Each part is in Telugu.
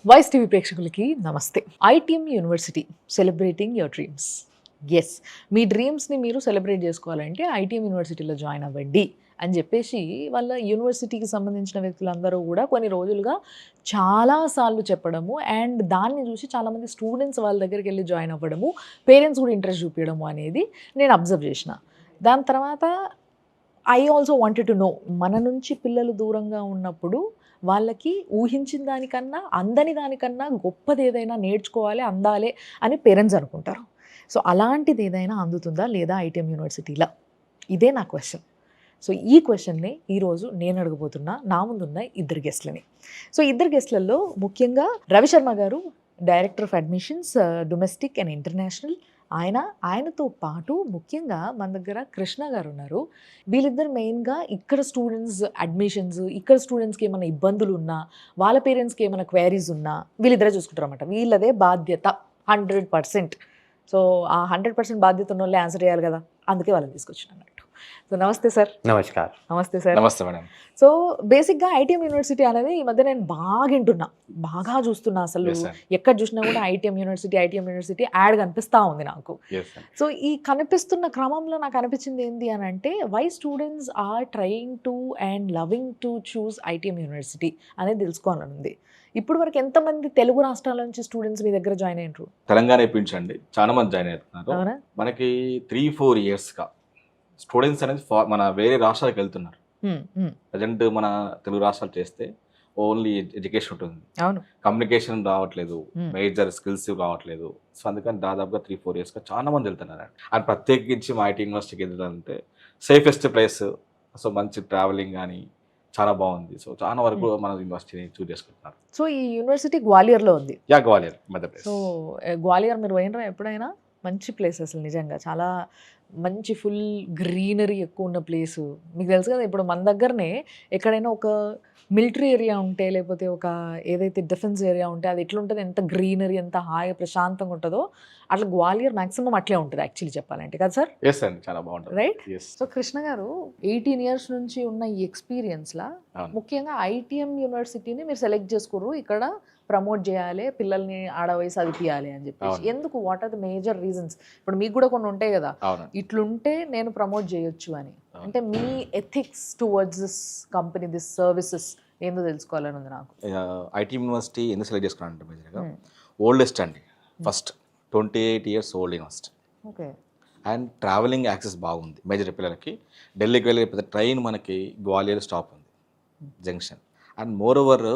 వాయిస్ టీవీ ప్రేక్షకులకి నమస్తే. ITM university celebrating your dreams. Yes, మీ డ్రీమ్స్ని మీరు సెలబ్రేట్ చేసుకోవాలంటే ఐటీఎం యూనివర్సిటీలో జాయిన్ అవ్వండి అని చెప్పేసి వాళ్ళ యూనివర్సిటీకి సంబంధించిన వ్యక్తులందరూ కూడా కొన్ని రోజులుగా చాలాసార్లు చెప్పడము, అండ్ దాన్ని చూసి చాలామంది స్టూడెంట్స్ వాళ్ళ దగ్గరికి వెళ్ళి జాయిన్ అవ్వడము, పేరెంట్స్ కూడా ఇంట్రెస్ట్ చూపించడము అనేది నేను అబ్జర్వ్ చేసిన. దాని తర్వాత I also wanted to know, మన నుంచి పిల్లలు దూరంగా ఉన్నప్పుడు వాళ్ళకి ఊహించిన దానికన్నా అందని దానికన్నా గొప్పది ఏదైనా నేర్చుకోవాలి, అందాలి అని పేరెంట్స్ అనుకుంటారు. సో అలాంటిది ఏదైనా అందుతుందా లేదా ఐటీఎం యూనివర్సిటీలో? ఇదే నా క్వశ్చన్. సో ఈ క్వశ్చన్ని ఈరోజు నేను అడగబోతున్నా నా ముందున్న ఇద్దరు గెస్ట్లని. సో ఇద్దరు గెస్ట్లలో ముఖ్యంగా రవిశర్మ గారు, director of admissions domestic and international. ఆయనతో పాటు ముఖ్యంగా మన దగ్గర కృష్ణ గారు ఉన్నారు. వీళ్ళిద్దరు మెయిన్గా ఇక్కడ స్టూడెంట్స్ అడ్మిషన్స్, ఇక్కడ స్టూడెంట్స్కి ఏమైనా ఇబ్బందులు ఉన్నా, వాళ్ళ పేరెంట్స్కి ఏమైనా క్వైరీస్ ఉన్నా వీళ్ళిద్దరే చూసుకుంటారు అనమాట. వీళ్ళదే బాధ్యత 100%. సో ఆ 100% బాధ్యత ఉన్న వాళ్ళే ఆన్సర్ చేయాలి కదా, అందుకే వాళ్ళని తీసుకొచ్చాను అన్నట్టు. సో నమస్తే సార్. నమస్కారం. నమస్తే సార్. నమస్తే మేడం. సో బేసిక్గా ఐటీఎం యూనివర్సిటీ అనేది ఈ మధ్య నేను బాగా వింటున్నా, బాగా చూస్తున్నా. అసలు ఎక్కడ చూసినా కూడా ఐటీఎం యూనివర్సిటీ యాడ్ కనిపిస్తూ ఉంది నాకు. సో ఈ కనిపిస్తున్న క్రమంలో నాకు అనిపించింది ఏంటి అని అంటే, why students are trying to and loving to choose ITM university అనేది తెలుసుకోవాలని ఉంది. ఇప్పుడు వరకు ఎంతమంది తెలుగు రాష్ట్రాల నుంచి స్టూడెంట్స్ మీ దగ్గర జాయిన్ అయ్యారు? తెలంగాణ ఇప్పించండి, చాలా మంది జాయిన్ అవుతున్నారు. మనకి 3-4 ఇయర్స్గా స్టూడెంట్స్ అనేది మన వేరే రాష్ట్రాలకు వెళ్తున్నారు. ప్రజెంట్ మన తెలుగు రాష్ట్రాలు చేస్తే ఓన్లీ ఎడ్యుకేషన్ ఉంటుంది, కమ్యూనికేషన్ రావట్లేదు, మేజర్ స్కిల్స్ రావట్లేదు. సో అందుకని దాదాపుగా 3-4 ఇయర్స్గా చాలా మంది వెళ్తున్నారు. అండ్ ప్రత్యేకించి మా ఐటీ యూనివర్సిటీకి వెళ్ళాలంటే సేఫెస్ట్ ప్లేస్. సో మంచి ట్రావెలింగ్ కానీ చాలా బాగుంది. సో చాలా వరకు మన యూనివర్సిటీని చూస్ చేసుకుంటున్నారు. సో ఈ యూనివర్సిటీ గ్వాలియర్లో ఉంది. గ్వాలియర్ మధ్యప్రదేశ్. సో గ్వాలియర్ మీరు పోయినరా ఎప్పుడైనా? మంచి ప్లేస్ అసలు, నిజంగా చాలా మంచి ఫుల్ గ్రీనరీ ఎక్కువ ఉన్న ప్లేసు. మీకు తెలుసు కదా, ఇప్పుడు మన దగ్గరనే ఎక్కడైనా ఒక మిలిటరీ ఏరియా ఉంటే, లేకపోతే ఒక ఏదైతే డిఫెన్స్ ఏరియా ఉంటే అది ఎట్లుంటుంది, ఎంత గ్రీనరీ, ఎంత హాయిగా ప్రశాంతంగా ఉంటుందో, అట్లా గ్వాలియర్ మ్యాక్సిమం అట్లే ఉంటుంది యాక్చువల్లీ చెప్పాలంటే, కదా సార్? ఎస్ అండి, చాలా బాగుంటుంది. రైట్. సో కృష్ణ గారు 18 ఇయర్స్ నుంచి ఉన్న ఈ ఎక్స్పీరియన్స్లా ముఖ్యంగా ఐటీఎం యూనివర్సిటీని మీరు సెలెక్ట్ చేసుకోరు, ఇక్కడ ప్రమోట్ చేయాలి, పిల్లల్ని ఆడవై చదివియాలి అని చెప్పేసి. ఎందుకు? What are the major reasons? ఇప్పుడు మీకు కూడా కొన్ని ఉంటాయి కదా, ఇట్లుంటే నేను ప్రమోట్ చేయొచ్చు అని. అంటే మీ ethics towards this company, this services ఏందో తెలుసుకోవాలని ఉంది నాకు. ఐటీ యూనివర్సిటీ ఎందుకు సెలెక్ట్ చేసుకున్నానంటే, మేజర్గా ఓల్డెస్ట్ అండి, first 28 years old university. Okay. And travelling access బాగుంది మేజర్ పిల్లలకి. ఢిల్లీకి వెళ్ళే పెద్ద ట్రైన్ మనకి గ్వాలియర్ స్టాప్ ఉంది, junction. And moreover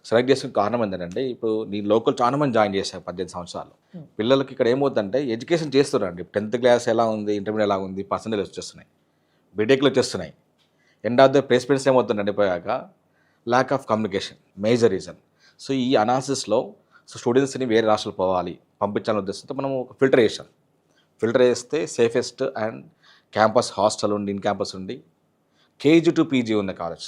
select చేసుకునే కారణం ఏంటంటే, ఇప్పుడు నీ లోకల్ చాలా మంది జాయిన్ చేశారు 18 సంవత్సరాలు పిల్లలకి. ఇక్కడ ఏమవుతుందంటే ఎడ్యుకేషన్ చేస్తున్నారండి. 10th క్లాస్ ఎలా ఉంది, ఇంటర్మీడియట్ ఎలా ఉంది, పర్సెంటేజ్ వచ్చేస్తున్నాయి, బీటెక్లో వచ్చేస్తున్నాయి. ఎండ్ ఆఫ్ ద ప్లేస్మెంట్స్ ఏమవుతుందంటే పోయాక lack of communication major reason. So ఈ అనాలిసిస్లో సో స్టూడెంట్స్ని వేరే రాష్ట్రాలు పోవాలి, పంపించాలని ఉద్దేశంతో మనం ఒక ఫిల్టర్ చేస్తే సేఫెస్ట్ అండ్ క్యాంపస్ హాస్టల్ ఉండి, ఇన్ క్యాంపస్ ఉండి, KG to PG ఉన్న కాలేజ్.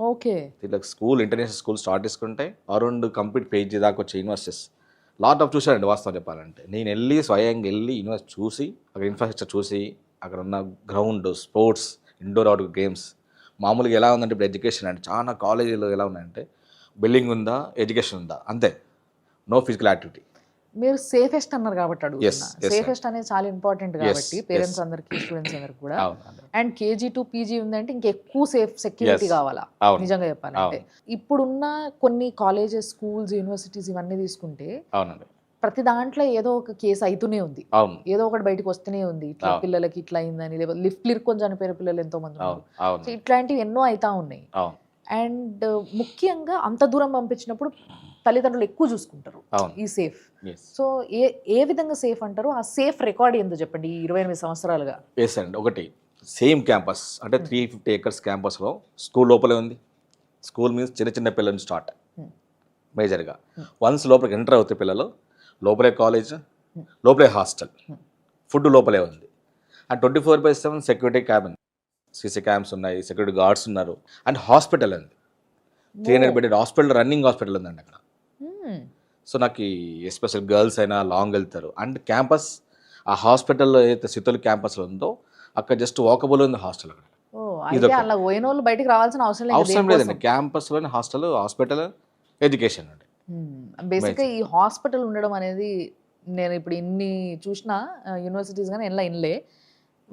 ఓకే. వీళ్ళకి స్కూల్, ఇంటర్నేషనల్ స్కూల్ స్టార్ట్ చేసుకుంటే అరౌండ్ కంప్లీట్ PG దాకా వచ్చే యూనివర్సిటీస్ లాట్ ఆఫ్ చూశానండి. వాస్తవం చెప్పాలంటే నేను స్వయంగా వెళ్ళి యూనివర్సిటీ చూసి, అక్కడ ఇన్ఫ్రాస్ట్రక్చర్ చూసి, అక్కడ ఉన్న ground, sports, indoor outdoor games, మామూలుగా ఎలా ఉందంటే ఇప్పుడు ఎడ్యుకేషన్ అంటే చాలా కాలేజీలో ఎలా ఉన్నాయంటే బిల్డింగ్ ఉందా, ఎడ్యుకేషన్ ఉందా, అంతే, నో ఫిజికల్ యాక్టివిటీ. మీరు సేఫెస్ట్ అన్నారు కాబట్టి అడుగుతున్నా. సేఫెస్ట్ అనేది చాలా ఇంపార్టెంట్ కాబట్టి పేరెంట్స్ అందరికి, స్టూడెంట్స్ అందరికి కూడా. అండ్ KG to PG ఉందంటే ఇంకెక్కువ సెక్యూరిటీ కావాలా నిజంగా చెప్పాలంటే. ఇప్పుడున్న కొన్ని కాలేజెస్, స్కూల్స్, యూనివర్సిటీస్ ఇవన్నీ తీసుకుంటే ప్రతి దాంట్లో ఏదో ఒక కేసు అవుతూనే ఉంది, ఏదో ఒకటి బయటకు వస్తూనే ఉంది. ఇట్లా పిల్లలకి ఇట్లా అయిందని, లేకపోతే లిఫ్ట్ లిరుక్కొని చనిపోయిన పిల్లలు ఎంతో మంది ఉన్నారు. సో ఇట్లాంటివి ఎన్నో అవుతా ఉన్నాయి. అండ్ ముఖ్యంగా అంత దూరం పంపించినప్పుడు తల్లిదండ్రులు ఎక్కువ చూసుకుంటారు ఈ సేఫ్. సో ఏ విధంగా సేఫ్ అంటారు? ఆ సేఫ్ రికార్డ్ ఏందో చెప్పండి ఈ 28 సంవత్సరాలుగా. ఎస్ అండి. ఒకటి, సేమ్ క్యాంపస్ అంటే 350 acres క్యాంపస్లో స్కూల్ లోపలే ఉంది. స్కూల్ మీన్స్ చిన్న పిల్లల నుంచి స్టార్ట్ మేజర్గా. వన్స్ లోపలికి ఎంటర్ అవుతాయి పిల్లలు, లోపలే కాలేజ్, లోపలే హాస్టల్, ఫుడ్ లోపలే ఉంది. And 24/7 security cabin, CC cams ఉన్నాయి, సెక్యూరిటీ గార్డ్స్ ఉన్నారు. అండ్ హాస్పిటల్ ఉంది, 300 బెడెడ్ హాస్పిటల్, రన్నింగ్ హాస్పిటల్ ఉందండి అక్కడ. సో నాకు ఎస్పెషల్ గర్ల్స్ అయినా లాంగ్ వెళ్తారు. అండ్ క్యాంపస్, ఆ హాస్పిటల్లో ఏదైతే సితోల్ క్యాంపస్లో ఉందో అక్కడ జస్ట్ వాకబుల్ ఉంది హాస్టల్. అక్కడ అలా పోయిన వాళ్ళు బయటికి రావాల్సిన అవసరం లేదండి. క్యాంపస్లోని హాస్టల్, ఎడ్యుకేషన్ అండి. బేసిక్గా ఈ హాస్పిటల్ ఉండడం అనేది నేను ఇప్పుడు ఇన్ని చూసిన యూనివర్సిటీస్ కానీ ఎలా ఇన్లే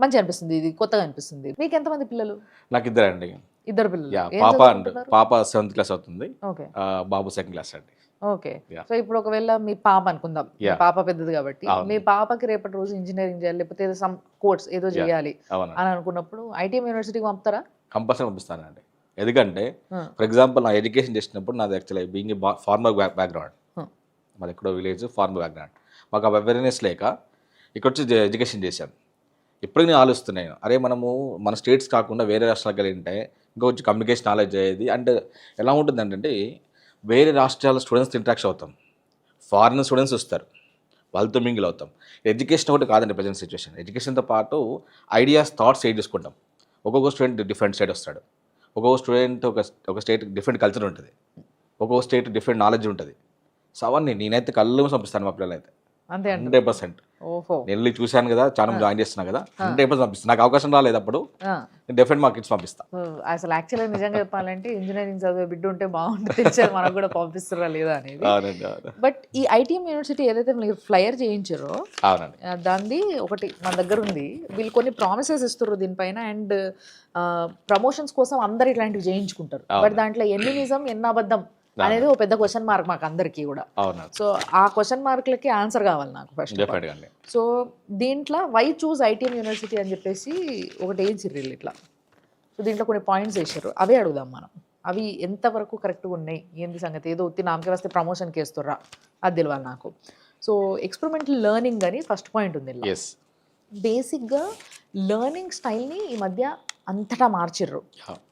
మంచి అనిపిస్తుంది, ఇది కొత్తగా అనిపిస్తుంది. మీకు ఎంతమంది పిల్లలు? నాకు ఇద్దరండి. ఇద్దరు పిల్లలు. ఏం పాప చదువుకుంటున్నారు? పాప 7th క్లాస్ అవుతుంది, ఓకే బాబు 2nd క్లాస్ అండి. ఓకే. Yeah. సో ఇప్పుడు ఒకవేళ మీ పాప అనుకుందాం, మీ Yeah. పాప పెద్దది కాబట్టి అవును. మీ పాపకి రేపటి రోజు ఇంజనీరింగ్ చేయాలి లేకపోతే ఏదో సమ్ కోర్స్ ఏదో చేయాలి అవునండి, అని అనుకున్నప్పుడు ఐటీఎం యూనివర్సిటీకి పంపుతారా? కంపల్సరీ పంపిస్తానండి. ఎందుకంటే Hmm. ఫర్ ఎగ్జాంపుల్ నా ఎడ్యుకేషన్ చేసినప్పుడు నాది యాక్చువల్లీ బీయింగ్ ఫార్మర్ బ్యాక్గ్రౌండ్, మాది ఎక్కడో విలేజ్ ఫార్మర్ బ్యాక్గ్రౌండ్. మాకు ఆ అవేర్నెస్ లేక ఇక్కడ వచ్చి ఎడ్యుకేషన్ చేశాను. ఇప్పటికి నేను ఆలోచిస్తున్నాను, అరే మనము మన స్టేట్స్ కాకుండా వేరే రాష్ట్రాలకు వెళ్ళి ఉంటే ఇంకా కొంచెం కమ్యూనికేషన్ నాలెడ్జ్ అయ్యేది. అండ్ ఎలా ఉంటుందంటే వేరే రాష్ట్రాల స్టూడెంట్స్ ఇంటరాక్షన్ అవుతాం, ఫారిన్ స్టూడెంట్స్ వస్తారు, వాళ్ళతో మింగిల్ అవుతాం. ఎడ్యుకేషన్ ఒకటి కాదండి ప్రజెంట్ సిచ్యువేషన్. ఎడ్యుకేషన్తో పాటు ఐడియాస్, థాట్స్ షేర్ చేసుకుంటాం. ఒక్కొక్క స్టూడెంట్ డిఫరెంట్ స్టేట్ వస్తాడు, ఒక్కొక్క స్టూడెంట్ ఒక స్టేట్ డిఫరెంట్ కల్చర్ ఉంటుంది, ఒక్కొక్క స్టేట్ డిఫరెంట్ నాలెడ్జ్ ఉంటుంది. సో అవన్నీ నేనైతే కళ్ళు పంపిస్తాను మా పిల్లలైతే అంతే అండి. 100%. ఓహో. నేను వెళ్ళి చూశాను కదా, చాలా జాయిన్ చేస్తున్నా కదా, 100% పంపిస్తాను. నాకు అవకాశం రాలేదు అప్పుడు, నేను డెఫినెట్ మా కిడ్స్ పంపిస్తాను. అసలు యాక్చువల్గా నిజంగా చెప్పాలంటే ఇంజనీరింగ్ చదివే బిడ్డ ఉంటే బాగుంటుంది, తెలిసేది మనకు కూడా పంపిస్తారా లేదా అనేది. అవునండి, అవును, బట్ ఈ ఐటీఎం యూనివర్సిటీ ఏదైతే మీరు ఫ్లయర్ చేయించారో అవునండి, దాన్ని ఒకటి మన దగ్గర ఉంది. వీళ్ళు కొన్ని ప్రామిసెస్ ఇస్తారు దీనిపైన, అండ్ ప్రమోషన్స్ కోసం అందరు ఇట్లాంటివి చేయించుకుంటారు. బట్ దాంట్లో ఎన్ని నిజం ఎన్ని అబద్ధం అనేది ఒక పెద్ద క్వశ్చన్ మార్క్ మాకు అందరికీ కూడా. అవునండి. సో ఆ క్వశ్చన్ మార్క్లకి ఆన్సర్ కావాలి నాకు ఫస్ట్. డెఫినెట్గా అండి. సో దీంట్లో వై చూస్ ఐటీఎం యూనివర్సిటీ అని చెప్పేసి ఒకటి వేయించారు ఇట్లా. సో దీంట్లో కొన్ని పాయింట్స్ వేసారు, అవే అడుగుదాం మనం. అవి ఎంతవరకు కరెక్ట్గా ఉన్నాయి, ఏంది సంగతి, ఏదో ఉత్తి నామకే వస్తే ప్రమోషన్కి వేస్తుర్రా అది తెలియాలి నాకు. సో ఎక్స్పెరిమెంటల్ లెర్నింగ్ అని ఫస్ట్ పాయింట్ ఉంది. ఎస్, బేసిక్గా లెర్నింగ్ స్టైల్ని ఈ మధ్య అంతటా మార్చిర్రు.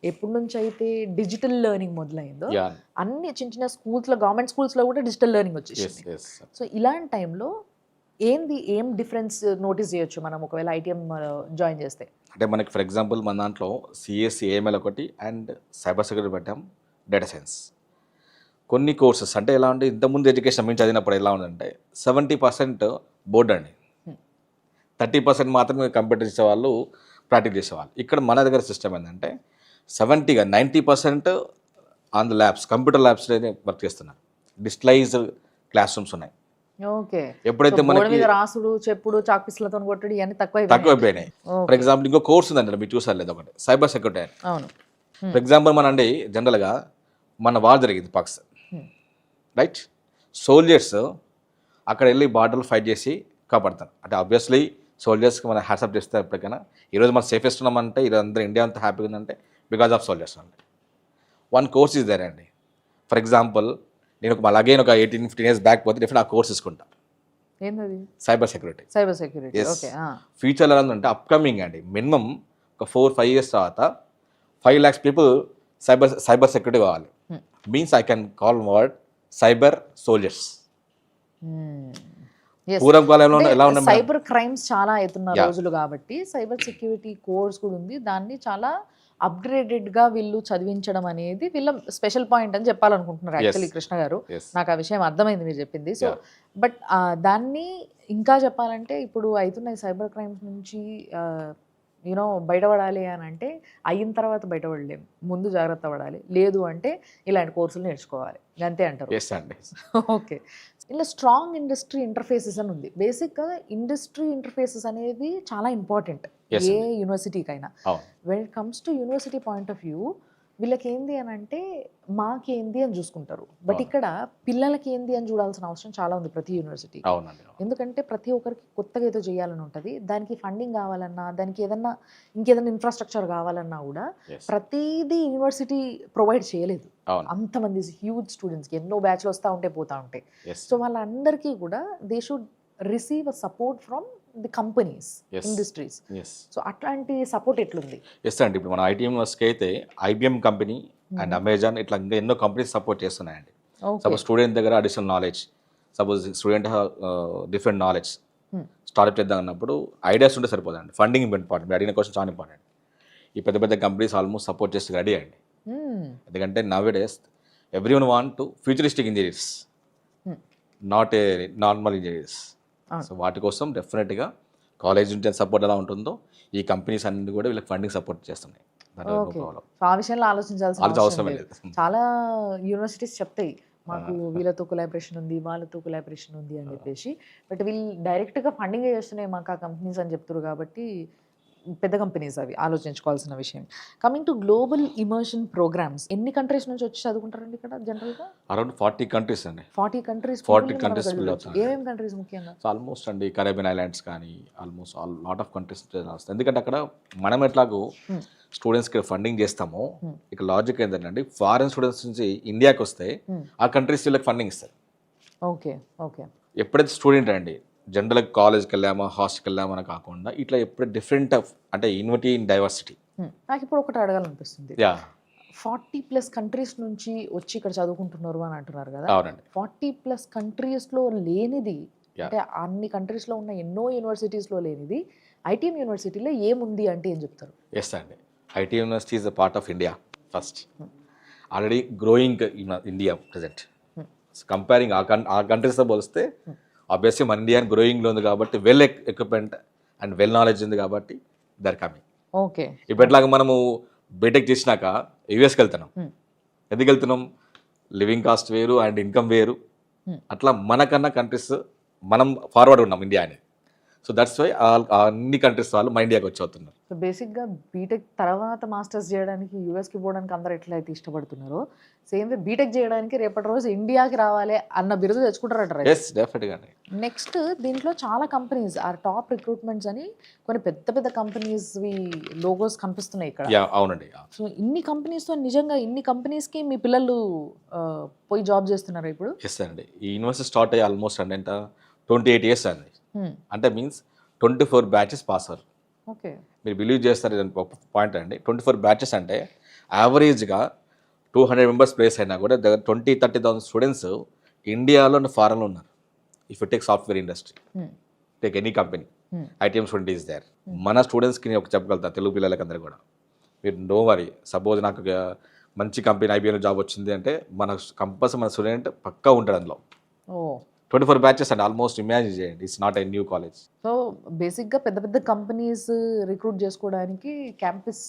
ఎప్పటి నుంచి అయితే డిజిటల్ లెర్నింగ్ మొదలైందో అన్ని చిన్న చిన్న స్కూల్స్లో, గవర్నమెంట్ స్కూల్స్లో కూడా డిజిటల్ లెర్నింగ్ వచ్చేసింది. సో ఇలాంటి టైంలో ఏం డిఫరెన్స్ నోటీస్ చేయొచ్చు మనం ఒకవేళ ఐటీఎం జాయిన్ చేస్తే? అంటే మనకి ఫర్ ఎగ్జాంపుల్ మన దాంట్లో సిఎస్సి ఏఎంఎల్ ఒకటి అండ్ సైబర్ సెక్యూరిటీ పెట్టాం, డేటా సైన్స్. కొన్ని కోర్సెస్ అంటే ఎలా ఉంటే ఇంతకుముందు ఎడ్యుకేషన్ మేము చదివినప్పుడు ఎలా ఉందంటే 70% బోర్డ్ అండి, 30% మాత్రమే కంప్యూటర్ చేసేవాళ్ళు, ప్రాక్టీస్ చేసేవాళ్ళు. ఇక్కడ మన దగ్గర సిస్టమ్ ఏంటంటే 90% on the labs, computer labs work చేస్తున్నారు. డిజిటలైజ్డ్ క్లాస్ రూమ్స్ ఉన్నాయి. ఓకే. ఎప్పుడైతే మనకి రాసుడు, చెప్పుడు, చాక్ పీసులతో కొట్టడు ఇవన్నీ తక్కువైపోయినాయి. ఫర్ ఎగ్జాంపుల్ ఇంకో కోర్స్ ఉందండి, మీరు చూసారు లేదు, ఒకటి సైబర్ సెక్యూరిటీ. అవును. ఫర్ ఎగ్జాంపుల్ మన అండి జనరల్గా మన వార్ జరిగింది పాకిస్తాన్, రైట్? సోల్జర్స్ అక్కడ వెళ్ళి బార్డర్లు ఫైట్ చేసి కాపాడతారు. అంటే ఆబ్వియస్లీ సోల్జర్స్కి మనం హ్యాట్సప్ చేస్తారు ఎప్పటికైనా. ఈరోజు మనం సేఫెస్ట్ ఉన్నామంటే, ఈరోజు అందరూ ఇండియా అంతా హ్యాపీగా ఉందంటే బికాజ్ ఆఫ్ సోల్జర్స్ అండి. వన్ కోర్స్ ఇస్ దేర్ అండి. ఫర్ ఎగ్జాంపుల్ నేను అగైన్ ఒక 18-15 years బ్యాక్ పోతే డెఫినెట్ ఆ కోర్స్ తీసుకుంటా. ఏంటది? Cyber security. Cyber security. Okay. ఫ్యూచర్లో ఎలా ఉందంటే అప్కమింగ్ అండి, మినిమం ఒక 4-5 years తర్వాత 5 lakhs పీపుల్ సైబర్ సెక్యూరిటీ కావాలి. Means I can call word cyber soldiers. పూర్వం కాలంలో ఎలా ఉన్నాయి, సైబర్ క్రైమ్స్ చాలా అవుతున్న రోజులు కాబట్టి సైబర్ సెక్యూరిటీ కోర్స్ కూడా ఉంది. దాన్ని చాలా అప్గ్రేడెడ్గా వీళ్ళు చదివించడం అనేది వీళ్ళ స్పెషల్ పాయింట్ అని చెప్పాలనుకుంటున్నారు యాక్చువల్లీ కృష్ణ గారు. నాకు ఆ విషయం అర్థమైంది మీరు చెప్పింది. సో బట్ దాన్ని ఇంకా చెప్పాలంటే ఇప్పుడు అవుతున్నాయి సైబర్ క్రైమ్స్ నుంచి యూనో బయటపడాలి అని అంటే అయిన తర్వాత బయటపడలేము, ముందు జాగ్రత్త పడాలి. లేదు అంటే ఇలాంటి కోర్సులు నేర్చుకోవాలి, అంతే అంటారు. ఓకే. ఇలా స్ట్రాంగ్ ఇండస్ట్రీ ఇంటర్ఫేసెస్ అని ఉంది. బేసిక్గా ఇండస్ట్రీ ఇంటర్ఫేసెస్ అనేది చాలా ఇంపార్టెంట్ ఏ యూనివర్సిటీకైనా. When it comes to university point of view వీళ్ళకి ఏంది అని అంటే మాకేంది అని చూసుకుంటారు. బట్ ఇక్కడ పిల్లలకి ఏంది అని చూడాల్సిన అవసరం చాలా ఉంది ప్రతి యూనివర్సిటీ. ఎందుకంటే ప్రతి ఒక్కరికి కొత్తగా ఏదో చేయాలని ఉంటుంది, దానికి ఫండింగ్ కావాలన్నా, దానికి ఇంకేదైనా ఇన్ఫ్రాస్ట్రక్చర్ కావాలన్నా కూడా ప్రతిదీ యూనివర్సిటీ ప్రొవైడ్ చేయలేదు. అంతమంది హ్యూజ్ స్టూడెంట్స్కి ఎన్నో బ్యాచ్లు వస్తూ ఉంటే పోతూ ఉంటాయి. సో వాళ్ళందరికీ కూడా they should receive a support from the companies, industries. So అట్లాంటి సపోర్ట్ ఎట్లుంది? ఎస్ అండి. ఇప్పుడు మన ఐటీఎం యూనివర్సిటీకి అయితే ఐబిఎం కంపెనీ అండ్ అమెజాన్ ఇట్లా ఇంకా ఎన్నో కంపెనీస్ సపోర్ట్ చేస్తున్నాయండి. సపోజ్ స్టూడెంట్ దగ్గర additional knowledge, suppose student different knowledge startup చేద్దాం అన్నప్పుడు ఐడియాస్ ఉంటే సరిపోదండి. Funding important. మీరు అడిగిన క్వశ్చన్ చాలా ఇంపార్టెంట్. ఈ పెద్ద పెద్ద కంపెనీస్ ఆల్మోస్ట్ సపోర్ట్ చేసి రెడీ అండి. ఎందుకంటే nowadays everyone want to futuristic engineers, not a normal engineers. So వాటి కోసం డెఫినెట్గా కాలేజ్ నుంచి సపోర్ట్ ఎలా ఉంటుందో ఈ కంపెనీస్ అన్ని కూడా వీళ్ళకి ఫండింగ్ సపోర్ట్ చేస్తున్నాయి. ఆ విషయంలో ఆలోచించాల్సిన అవసరం లేదు. చాలా యూనివర్సిటీస్ చెప్తాయి మాకు వీళ్ళతో కొలాబరేషన్ ఉంది, వాళ్ళతో కొలాబరేషన్ ఉంది అని చెప్పేసి. బట్ వీళ్ళు డైరెక్ట్గా ఫండింగ్ చేస్తున్నాయి మాకు ఆ కంపెనీస్ అని చెప్తారు కాబట్టి పెద్ద కంపెనీస్ అవి ఆలోచించుకోవాల్సిన విషయం. Coming to global immersion programmes, ఎన్ని కంట్రీస్ నుంచి వచ్చి చదువుకుంటారండి ఇక్కడ జనరల్గా? అరౌండ్ 40 కంట్రీస్ అండి. 40 కంట్రీస్. 40 కంట్రీస్ అవుతుంది. ఏమేమి కంట్రీస్ ముఖ్యంగా? సో ఆల్మోస్ట్ అండి కరేబియన్ ఐలాండ్స్ కానీ ఆల్మోస్ట్ లాట్ ఆఫ్ కంట్రీస్ వస్తాయి. ఎందుకంటే అక్కడ మనం ఎట్లాగో స్టూడెంట్స్కి ఫండింగ్ చేస్తామో, ఇక లాజిక్ ఏంటంటే ఫారెన్ స్టూడెంట్స్ నుంచి ఇండియాకి వస్తే ఆ కంట్రీస్ వీళ్ళకి ఫండింగ్ ఇస్తారు. Okay okay. ఎప్పుడైతే స్టూడెంట్ అండి జనరల్గా కాలేజ్కి వెళ్ళామా హాస్టల్కి వెళ్ళామా అని కాకుండా ఇట్లా ఎప్పుడు డిఫరెంట్ అంటే యూనిటీ ఇన్ డైవర్సిటీ. నాకు ఇప్పుడు ఒకటి అడగాలనిపిస్తుంది. యా 40+ కంట్రీస్ నుంచి వచ్చి ఇక్కడ చదువుకుంటున్నారు అని అంటున్నారు కదా. అవునండి. 40+ కంట్రీస్లో లేనిది, Yeah. అంటే అన్ని కంట్రీస్లో ఉన్న ఎన్నో యూనివర్సిటీస్లో లేనిది ఐటీఎం యూనివర్సిటీలో ఏముంది అంటే ఏం చెప్తారు? ఎస్ అండి, IT university is a part of India first. Already growing in India present. Comparing ఆ కంట్రీస్తో పోలిస్తే ఆబ్వియస్లీ మన ఇండియా గ్రోయింగ్లో ఉంది కాబట్టి well equipment and well knowledge ఉంది కాబట్టి దర్ కమింగ్. ఓకే. ఇప్పుడు ఎట్లాగా మనము బీటెక్ చేసినాక యూఎస్కి వెళ్తున్నాం. ఎందుకు వెళ్తున్నాం? లివింగ్ కాస్ట్ వేరు అండ్ ఇన్కమ్ వేరు. అట్లా మనకన్నా కంట్రీస్ మనం ఫార్వర్డ్ ఉన్నాం ఇండియా అనేది. సో దట్స్ వై అన్ని కంట్రీస్ వాళ్ళు మా ఇండియాకి వచ్చి అవుతున్నారు. సో బేసిక్గా బీటెక్ తర్వాత మాస్టర్స్ చేయడానికి యూఎస్కి పోవడానికి అందరూ ఎట్లయితే ఇష్టపడుతున్నారో, సేమ్ వే బీటెక్ చేయడానికి రేపటి రోజు ఇండియాకి రావాలి అన్న బిరుదు తెచ్చుకుంటారట. ఎస్ డెఫినెట్గా. నెక్స్ట్ దీంట్లో చాలా కంపెనీస్ ఆర్ టాప్ రిక్రూట్మెంట్స్ అని కొన్ని పెద్ద పెద్ద కంపెనీస్వి లోగోస్ కనిపిస్తున్నాయి ఇక్కడ. యా అవునండి. సో ఇన్ని కంపెనీస్తో నిజంగా ఇన్ని కంపెనీస్కి మీ పిల్లలు పోయి జాబ్ చేస్తున్నారు ఇప్పుడు? ఎస్ అండి, ఈ యూనివర్సిటీ స్టార్ట్ అయ్యి ఆల్మోస్ట్ అంటే ఎంత 28 years అండి. అంటే మీన్స్ 24 బ్యాచెస్ పాస్ అవ్వరు. ఓకే. మీరు బిలీవ్ చేస్తారు ఒక పాయింట్ అండి. 24 బ్యాచెస్ అంటే యావరేజ్గా 200 మెంబర్స్ ప్లేస్ అయినా కూడా దగ్గర 20,000-30,000 స్టూడెంట్స్ ఇండియాలో ఫారెన్లో ఉన్నారు. If you take software industry, take any company, ITM student is there. మన స్టూడెంట్స్కి నేను ఒక చెప్పగలుగుతా, తెలుగు పిల్లలకి అందరూ కూడా, మీరు నో వరీ. సపోజ్ నాకు ఒక మంచి కంపెనీ ఐబీఎంలో జాబ్ వచ్చింది అంటే మన కంపల్సరీ మన స్టూడెంట్ పక్కా ఉంటాడు అందులో. 24 బ్యాచెస్ అండి. ఆల్మోస్ట్ ఇమాజిన్ చేయండి, it's not a new college. So బేసిక్గా పెద్ద పెద్ద కంపెనీస్ రిక్రూట్ చేసుకోవడానికి క్యాంపస్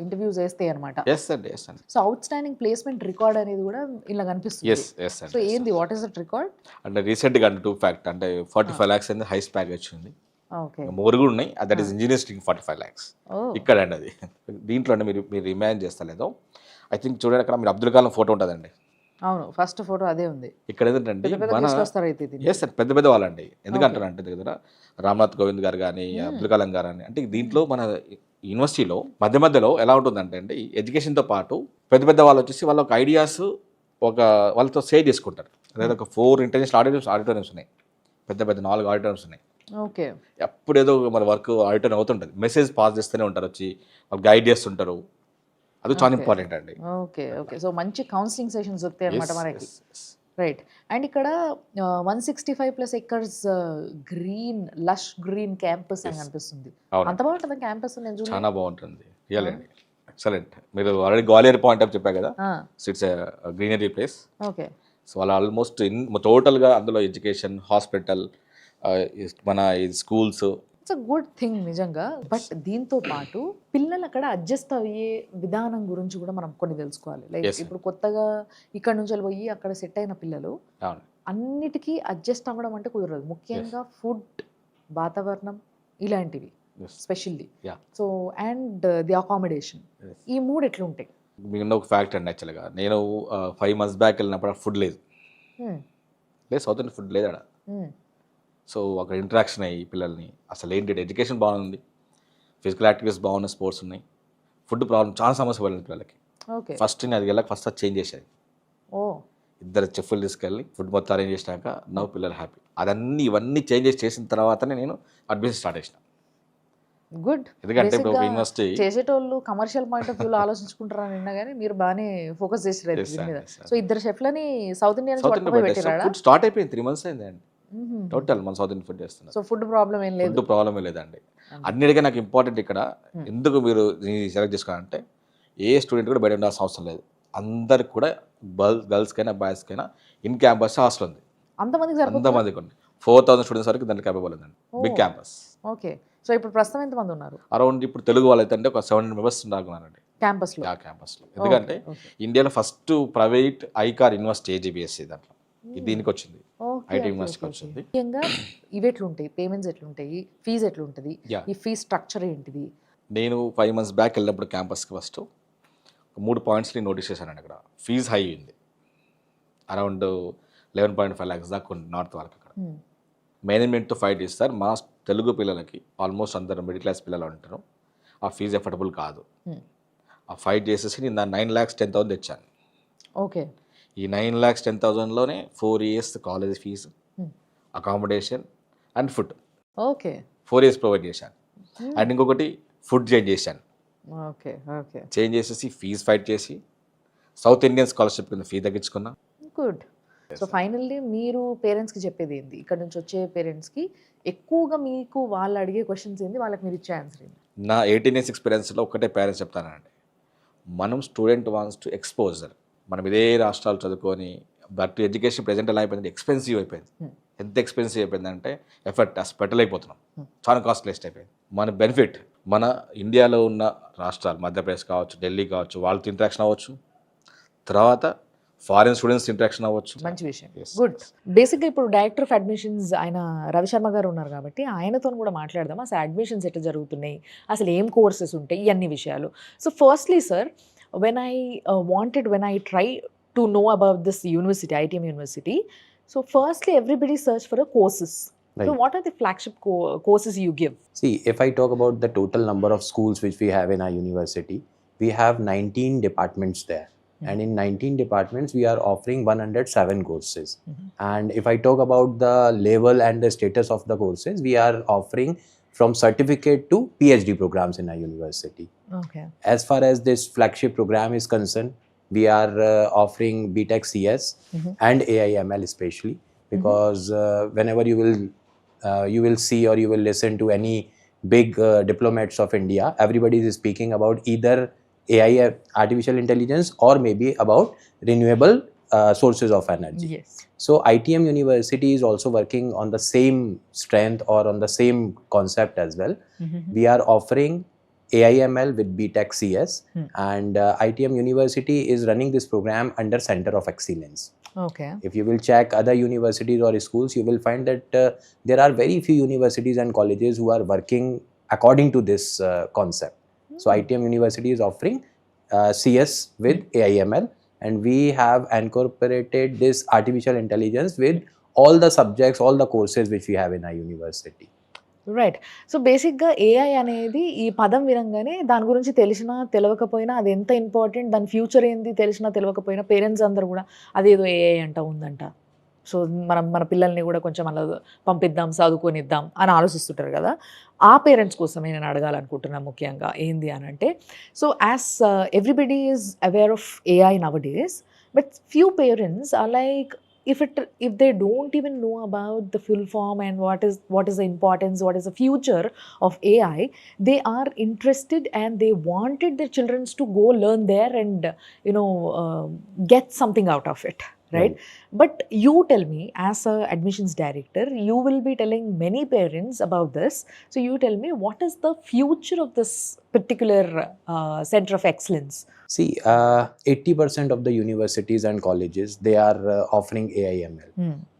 ఇంటర్వ్యూస్ వేస్తాయి అనమాట. ఎస్ అండి, ఎస్ అండి. So out standing placement record అనేది కూడా ఇలా కనిపిస్తుంది. ఎస్ ఎస్ సో అండి. ఏంది, వాట్ ఈస్ దట్ రికార్డ్? అంటే రీసెంట్గా అంటే 2 ఫ్యాక్ట్ అంటే 45 lakhs అనేది హైస్ట్ ప్యాకేజ్ ఉంది. ఓకే. మోర్ కూడా ఉన్నాయి. దట్ ఈస్ ఇంజనీరింగ్ 45 lakhs ఇక్కడ అండి. అది దీంట్లో అంటే మీరు ఇమాజిన్ చేస్తలేదో, ఐ థింక్ చూడండి అక్కడ మీరు అబ్దుల్ కలాం ఫోటో ఉంటుందండి. అవును, ఫస్ట్ ఫోటో అదే ఉంది. ఇక్కడ ఏంటంటే మన ఎస్ పెద్ద పెద్ద వాళ్ళండి. ఎందుకంటారంటే దగ్గర రామ్నాథ్ కోవింద్ గారు కానీ అబ్దుల్ కలాం గారు అని. అంటే దీంట్లో మన యూనివర్సిటీలో మధ్య మధ్యలో ఎలా ఉంటుందంటే అండి, ఎడ్యుకేషన్తో పాటు పెద్ద పెద్ద వాళ్ళు వచ్చేసి వాళ్ళ ఒక ఐడియాస్ వాళ్ళతో షేర్ చేసుకుంటారు. అదే ఒక 4 ఇంటర్నేషనల్ ఆడిటోరియంస్ ఉన్నాయి, పెద్ద పెద్ద 4 ఆడిటోరియంస్ ఉన్నాయి. ఓకే. ఎప్పుడు ఏదో మన వర్క్ ఆడిటోరియం అవుతుంటుంది, మెసేజ్ పాస్ చేస్తూనే ఉంటారు, వచ్చి వాళ్ళు గైడ్ చేస్తుంటారు. అది చాలా ఇంపార్టెంట్ అండి. Okay okay. సో మంచి కౌన్సిలింగ్ సెషన్స్ వస్తాయి అనమాట మనకి. రైట్. అండ్ ఇక్కడ 165+ acres green lush green campus అని అనిపిస్తుంది. అంత బాగుంటుంది క్యాంపస్? నేను చాలా బాగుంటుంది, రియల్ అండి, ఎక్సలెంట్. మీరు ఆల్రెడీ గ్వాలియర్ పాయింట్ ఆఫ్ చెప్పా కదా, it's greenery place. Okay. So వాళ్ళు ఆల్మోస్ట్ టోటల్గా అందులో ఎడ్యుకేషన్, హాస్పిటల్, మన schools, it's a good thing నిజంగా. బట్ దీంతో పాటు పిల్లలు అక్కడ అడ్జస్ట్ అయ్యే విధానం గురించి కూడా మనం కొన్ని తెలుసుకోవాలి. లైక్ ఇప్పుడు కొత్తగా ఇక్కడ నుంచి పోయి అక్కడ సెట్ అయిన పిల్లలు అన్నిటికీ అడ్జస్ట్ అవ్వడం అంటే కుదరదు. ముఖ్యంగా ఫుడ్, వాతావరణం ఇలాంటివి specially. So and the accommodation, ఈ 3 ఎట్లా ఉంటాయి? మీకు ఒక ఫ్యాక్ట్ అండి, యాక్చువల్గా నేను 5 months బ్యాక్ వెళ్ళినప్పుడు ఫుడ్ లేదు, సౌత్ ఇండియన్ ఫుడ్ లేదు అక్కడ. సో అక్కడ ఇంటరాక్షన్ అయ్యి పిల్లల్ని అసలు ఏంటి, ఎడ్యుకేషన్ బాగుంది, ఫిజికల్ యాక్టివిటీస్ బాగున్నాయి, స్పోర్ట్స్ ఉన్నాయి, ఫుడ్ ప్రాబ్లం చాలా సమస్య పడింది పిల్లలకి. ఫస్ట్ నేను అది వెళ్ళక ఫస్ట్ అది చేంజ్ చేసేది. 2 చెఫ్లు తీసుకెళ్ళి ఫుడ్ మొత్తం అరేంజ్ చేసినాక నవ్వు పిల్లలు హ్యాపీ. ఇవన్నీ చేంజెస్ చేసిన తర్వాతనే నేను అడ్మిషన్ స్టార్ట్ చేసిన. గుడ్. ఎందుకంటే ఇప్పుడు యూనివర్సిటీ చేసేటోళ్ళు కమర్షియల్ పాయింట్ ఆఫ్ వ్యూలో ఆలోచించుకుంటారని విన్నా కానీ మీరు బాగానే ఫోకస్ చేసారు దీని మీద. సో 2 చెఫ్లని సౌత్ ఇండియా ఫుడ్ స్టార్ట్ అయిపోయింది, 3 months అయింది అండి టోటల్ మన సౌత్ ఇండియన్ ఫుడ్ చేస్తున్నారు. సో ఫుడ్ ప్రాబ్లం ఏం లేదు, ఫుడ్ ప్రాబ్లమే లేదండి. అన్నిటికీ నాకు ఇంపార్టెంట్ ఇక్కడ ఎందుకు మీరు సెలెక్ట్ చేసుకోవాలంటే, ఏ స్టూడెంట్ కూడా బయట ఉండాల్సిన అవసరం లేదు. అందరికి కూడా గర్ల్స్కైనా బాయ్స్కైనా ఇన్ క్యాంపస్ హాస్టల్ ఉంది. అంతమందికి ఉంది. 4,000 స్టూడెంట్స్ వరకు దాంట్లో క్యాపబుల్ ఉందండి, బిగ్ క్యాంపస్. ఓకే. సో ఇప్పుడు ప్రస్తుతం ఎంతమంది ఉన్నారు? అరౌండ్ ఇప్పుడు తెలుగు వాళ్ళైతే అంటే ఒక 700 members ఉన్నారండి. క్యాంపస్లో. ఆ క్యాంపస్లో. ఎందుకంటే ఇండియాలో first private ICAR university AG BSc దాంట్లో దీనికి వచ్చింది, ఐటీ యూనివర్సిటీకి వచ్చింది. ముఖ్యంగా ఇవి ఎట్లుంటాయి, పేమెంట్స్ ఎట్లుంటాయి, ఫీజు ఎట్లుంటుంది, Yeah. ఈ ఫీజ్ స్ట్రక్చర్ ఏంటిది? నేను 5 months బ్యాక్ వెళ్ళినప్పుడు క్యాంపస్కి ఫస్ట్ 3 పాయింట్స్ నేను నోటీస్ చేశానండి. అక్కడ ఫీజ్ హై ఉంది, అరౌండ్ 11.5 lakhs దాకా ఉంది నార్త్ వరకు. అక్కడ మేనేజ్మెంట్తో ఫైట్ చేస్తారు. మా తెలుగు పిల్లలకి ఆల్మోస్ట్ అందరు మిడిల్ క్లాస్ పిల్లలు ఉంటారు, ఆ ఫీజు ఎఫర్డబుల్ కాదు. ఆ ఫైట్ చేసేసి నేను దాన్ని 9,10,000 తెచ్చాను. ఓకే. ఈ 9,10,000లోనే 4 years college fees, accommodation and food okay. 4 years provide చేశాను. అండ్ ఇంకొకటి ఫుడ్ చేంజ్ చేశాను. ఓకే. ఓకే. చేంజ్ చేసేసి ఫీజు ఫైట్ చేసి సౌత్ ఇండియన్ స్కాలర్షిప్ కింద ఫీ తగ్గించుకున్నా. గుడ్. సో ఫైనల్లీ మీరు పేరెంట్స్కి చెప్పేది ఏంది, ఇక్కడ నుంచి వచ్చే పేరెంట్స్కి ఎక్కువగా మీకు వాళ్ళు అడిగే క్వశ్చన్స్ ఏంది, వాళ్ళకి మీరు ఇచ్చే ఆన్సర్ ఏంది? నా 18 years ఎక్స్పీరియన్స్లో ఒకటే పేరెంట్స్ చెప్తానండి, మనం స్టూడెంట్ వాన్స్ టు ఎక్స్పోజర్. మనం ఇదే రాష్ట్రాలు చదువుకొని బట్ ఎడ్యుకేషన్ ప్రజెంట్ ఎలా అయిపోయింది, ఎక్స్పెన్సివ్ అయిపోయింది. ఎంత ఎక్స్పెన్సివ్ అయిపోయిందంటే ఎఫర్ట్ అసలు పెట్టలేకపోతున్నాం, చాలా కాస్ట్ వేస్ట్ అయిపోయింది. మన బెనిఫిట్ మన ఇండియాలో ఉన్న రాష్ట్రాలు, మధ్యప్రదేశ్ కావచ్చు, ఢిల్లీ కావచ్చు, వాళ్ళతో ఇంటరాక్షన్ అవ్వచ్చు, తర్వాత ఫారిన్ స్టూడెంట్స్ ఇంటరాక్షన్ అవ్వచ్చు. మంచి విషయం. గుడ్. బేసిక్గా ఇప్పుడు డైరెక్టర్ ఆఫ్ అడ్మిషన్స్ ఆయన రవిశర్మ గారు ఉన్నారు కాబట్టి ఆయనతో కూడా మాట్లాడదాం. అసలు అడ్మిషన్స్ ఎట్లా జరుగుతున్నాయి, అసలు ఏం కోర్సెస్ ఉంటాయి, ఇవన్నీ విషయాలు. So firstly sir, when I try to know about this university, ITM University, so firstly everybody search for a courses. Right. So what are the flagship courses you give? See, if I talk about the total number of schools which we have in our university, we have 19 departments there. And in 19 departments, we are offering 107 courses. And if I talk about the level and the status of the courses, we are offering from certificate to PhD programs in our university. Okay. As far as this flagship program is concerned, we are offering BTech CS and AIML especially, because whenever you will see or you will listen to any big diplomats of India, everybody is speaking about either AI, artificial intelligence, or maybe about renewable sources of energy. Yes. So ITM University is also working on the same strength or on the same concept as well. We are offering AIML with BTech CS, and ITM University is running this program under Center of Excellence. Okay. If you will check other universities or schools, you will find that there are very few universities and colleges who are working according to this concept. So ITM University is offering CS with AIML, and we have incorporated this artificial intelligence with all the subjects, all the courses which we have in our university. Right. So బేసిక్గా ఏఐ అనేది ఈ పదం వినంగానే దాని గురించి తెలిసినా తెలియకపోయినా అది ఎంత ఇంపార్టెంట్, దాని ఫ్యూచర్ ఏంది తెలిసినా తెలియకపోయినా పేరెంట్స్ అందరూ కూడా అదేదో ఏఐ అంట ఉందంట, సో మన పిల్లల్ని కూడా కొంచెం అలా పంపిద్దాం, చదువుకొనిద్దాం అని ఆలోచిస్తుంటారు కదా. ఆ పేరెంట్స్ కోసమే నేను అడగాలనుకుంటున్నాను ముఖ్యంగా ఏంది అని అంటే, so as everybody is aware of AI nowadays, but few parents are like, if they don't even know about the full form and what is the importance, what is the future of AI, they are interested and they wanted their children to go learn there and get something out of it, right? But you tell me, as a admissions director, you will be telling many parents about this, so you tell me, what is the future of this particular center of excellence? See, 80% of the universities and colleges, they are offering AIML.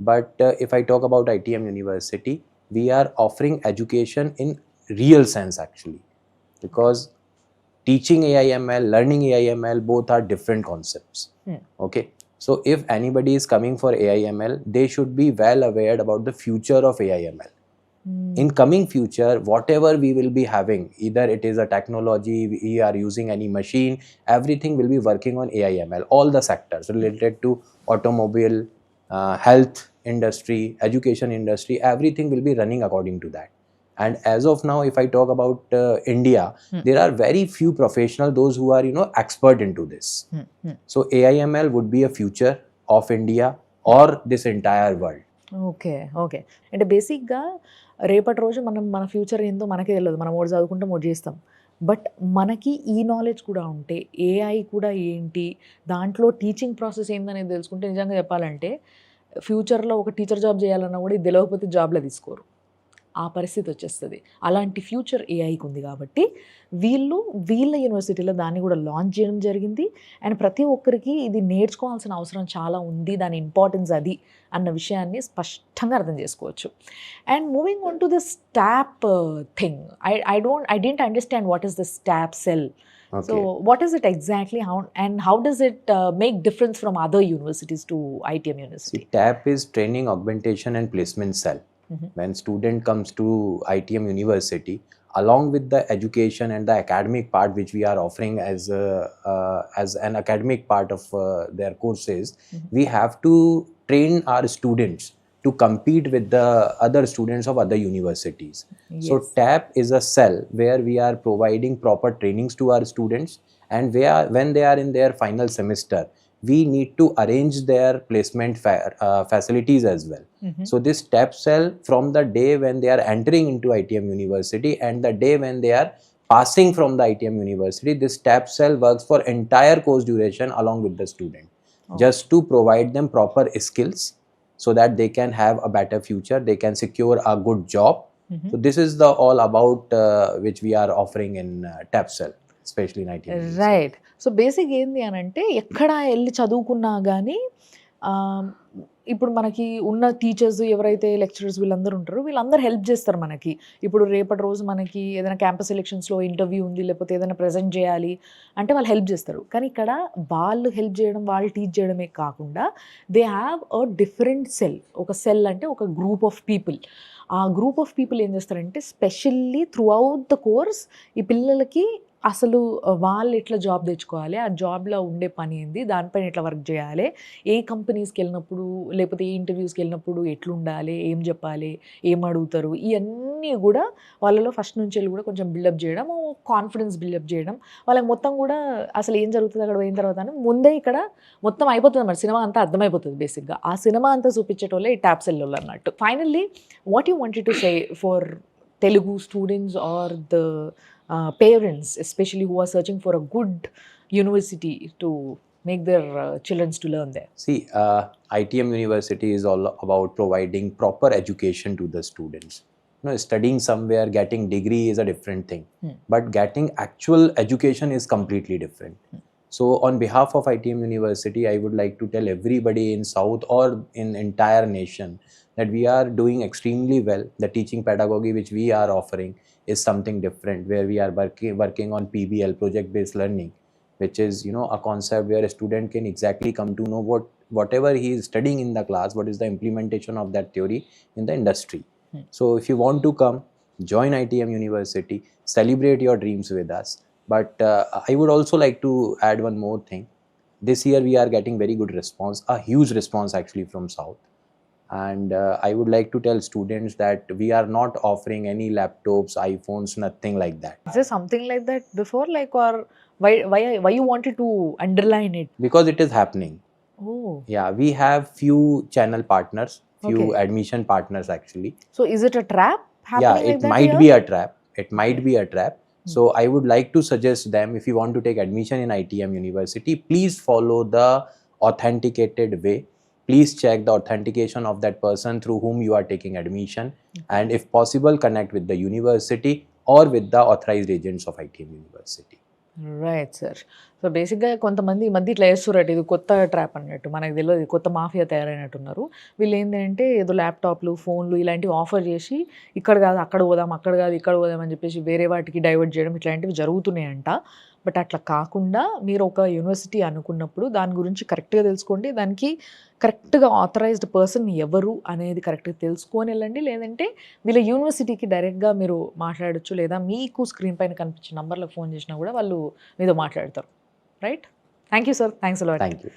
But if I talk about ITM University, we are offering education in real sense actually, because teaching AIML, learning AIML, both are different concepts. Okay. So if anybody is coming for AIML, they should be well aware about the future of AIML. In coming future, whatever we will be having, either it is a technology, we are using any machine, everything will be working on AIML. All the sectors related to automobile, health industry, education industry, everything will be running according to that. And as of now, if I talk about India, there are very few professionals, those who are expert into this. So AIML would be a future of India or this entire world. Okay. Okay. అంటే బేసిక్గా రేపటి రోజు మన ఫ్యూచర్ ఏందో మనకే తెలియదు, మనం ఒకటి చదువుకుంటాం ఒకటి చేస్తాం, బట్ మనకి ఈ నాలెడ్జ్ కూడా ఉంటే ఏఐ కూడా ఏంటి, దాంట్లో టీచింగ్ ప్రాసెస్ ఏందనేది తెలుసుకుంటే, నిజంగా చెప్పాలంటే ఫ్యూచర్లో ఒక టీచర్ జాబ్ చేయాలన్నా కూడా ఇది తెలియకపోతే జాబ్లో తీసుకోరు. ఆ పరిస్థితి వచ్చేస్తుంది. అలాంటి ఫ్యూచర్ ఏఐకి ఉంది కాబట్టి వీళ్ళ యూనివర్సిటీలో దాన్ని కూడా లాంచ్ చేయడం జరిగింది. అండ్ ప్రతి ఒక్కరికి ఇది నేర్చుకోవాల్సిన అవసరం చాలా ఉంది, దాని ఇంపార్టెన్స్ అది అన్న విషయాన్ని స్పష్టంగా అర్థం చేసుకోవచ్చు. And moving on to this tap thing, I didn't understand what is this TAP cell. Okay. So what is it exactly, how does it make difference from other universities to ITM University? See, TAP is Training Augmentation and Placement Cell. Mhm. When student comes to ITM University, along with the education and the academic part which we are offering as an academic part of their courses, Mhm. we have to train our students to compete with the other students of other universities. So Yes. TAP is a cell where we are providing proper trainings to our students, and when they are in their final semester, we need to arrange their placement facilities as well. Mhm. So this TAP cell, from the day when they are entering into ITM University and the day when they are passing from the ITM University, this TAP cell works for entire course duration along with the student, Oh. just to provide them proper skills so that they can have a better future, they can secure a good job. Mhm. So this is the all about which we are offering in TAP cell, especially in ITM University. Right. So basic ఏంది అని అంటే, ఎక్కడ వెళ్ళి చదువుకున్నా కానీ ఇప్పుడు మనకి ఉన్న టీచర్స్ ఎవరైతే లెక్చరర్స్ వీళ్ళందరూ ఉంటారో వీళ్ళందరూ హెల్ప్ చేస్తారు మనకి. ఇప్పుడు రేపటి రోజు మనకి ఏదైనా క్యాంపస్ ఎలక్షన్స్లో ఇంటర్వ్యూ ఉంది, లేకపోతే ఏదైనా ప్రజెంట్ చేయాలి అంటే వాళ్ళు హెల్ప్ చేస్తారు. కానీ ఇక్కడ వాళ్ళు హెల్ప్ చేయడం, వాళ్ళు టీచ్ చేయడమే కాకుండా they have a different cell. ఒక సెల్ అంటే ఒక గ్రూప్ ఆఫ్ పీపుల్. ఆ గ్రూప్ ఆఫ్ పీపుల్ ఏం చేస్తారంటే specially through out the course ఈ పిల్లలకి అసలు వాళ్ళు ఎట్లా జాబ్ తెచ్చుకోవాలి, ఆ జాబ్లో ఉండే పని ఏంది, దానిపైన ఎట్లా వర్క్ చేయాలి, ఏ కంపెనీస్కి వెళ్ళినప్పుడు లేకపోతే ఏ ఇంటర్వ్యూస్కి వెళ్ళినప్పుడు ఎట్లుండాలి, ఏం చెప్పాలి, ఏం అడుగుతారు, ఇవన్నీ కూడా వాళ్ళలో ఫస్ట్ నుంచి వెళ్ళి కూడా కొంచెం బిల్డప్ చేయడం, కాన్ఫిడెన్స్ బిల్డప్ చేయడం, వాళ్ళకి మొత్తం కూడా అసలు ఏం జరుగుతుంది అక్కడ పోయిన తర్వాత అని ముందే ఇక్కడ మొత్తం అయిపోతుంది మరి సినిమా అంతా అర్థమైపోతుంది బేసిక్గా. ఆ సినిమా అంతా చూపించేటోళ్ళే ఈ ట్యాప్ సెల్ వాళ్ళు అన్నట్టు. Finally what you wanted to say for Telugu students or the parents, especially who are searching for a good university to make their children to learn there? See, ITM University is all about providing proper education to the students. You know, studying somewhere, getting degree is a different thing, but getting actual education is completely different. So on behalf of ITM University, I would like to tell everybody in South or in entire nation that we are doing extremely well. The teaching pedagogy which we are offering is something different, where we are working on PBL, project based learning, which is, you know, a concept where a student can exactly come to know whatever he is studying in the class, what is the implementation of that theory in the industry. So if you want to come, join ITM University, celebrate your dreams with us. But I would also like to add one more thing. This year we are getting very good response, a huge response actually from South. And I would like to tell students that we are not offering any laptops, iPhones, nothing like that. Is there something like that before, like, or why you wanted to underline it? Because it is happening. Oh, Yeah, we have few channel partners, few Okay. admission partners actually. so is it a trap happening Yeah, like it that might here? be a trap. It might be a trap. So I would like to suggest them, if you want to take admission in ITM University, please follow the authenticated way. Please check the authentication of that person through whom you are taking admission, and if possible, connect with the university or with the authorized agents of ITM University. Right sir. So బేసిక్గా కొంతమంది ఈ మధ్య ఇట్లా వేస్తున్నట్టు ఇది కొత్త ట్రాప్ అన్నట్టు, మనకు తెలియదు, కొత్త మాఫియా తయారైనట్టున్నారు వీళ్ళు. ఏంటంటే ఏదో ల్యాప్టాప్లు, ఫోన్లు ఇలాంటివి ఆఫర్ చేసి ఇక్కడ కాదు అక్కడ పోదాం, అక్కడ కాదు ఇక్కడ పోదాం అని చెప్పేసి వేరే వాటికి డైవర్ట్ చేయడం ఇట్లాంటివి జరుగుతున్నాయంట. బట్ అట్లా కాకుండా మీరు ఒక యూనివర్సిటీ అనుకున్నప్పుడు దాని గురించి కరెక్ట్గా తెలుసుకోండి, దానికి కరెక్ట్గా ఆథరైజ్డ్ పర్సన్ ఎవరు అనేది కరెక్ట్గా తెలుసుకొని వెళ్ళండి. లేదంటే వీళ్ళ యూనివర్సిటీకి డైరెక్ట్గా మీరు మాట్లాడచ్చు, లేదా మీకు స్క్రీన్ పైన కనిపించే నంబర్లకు ఫోన్ చేసినా కూడా వాళ్ళు మీతో మాట్లాడతారు. Right? Thank you sir. Thanks a lot. Thank you.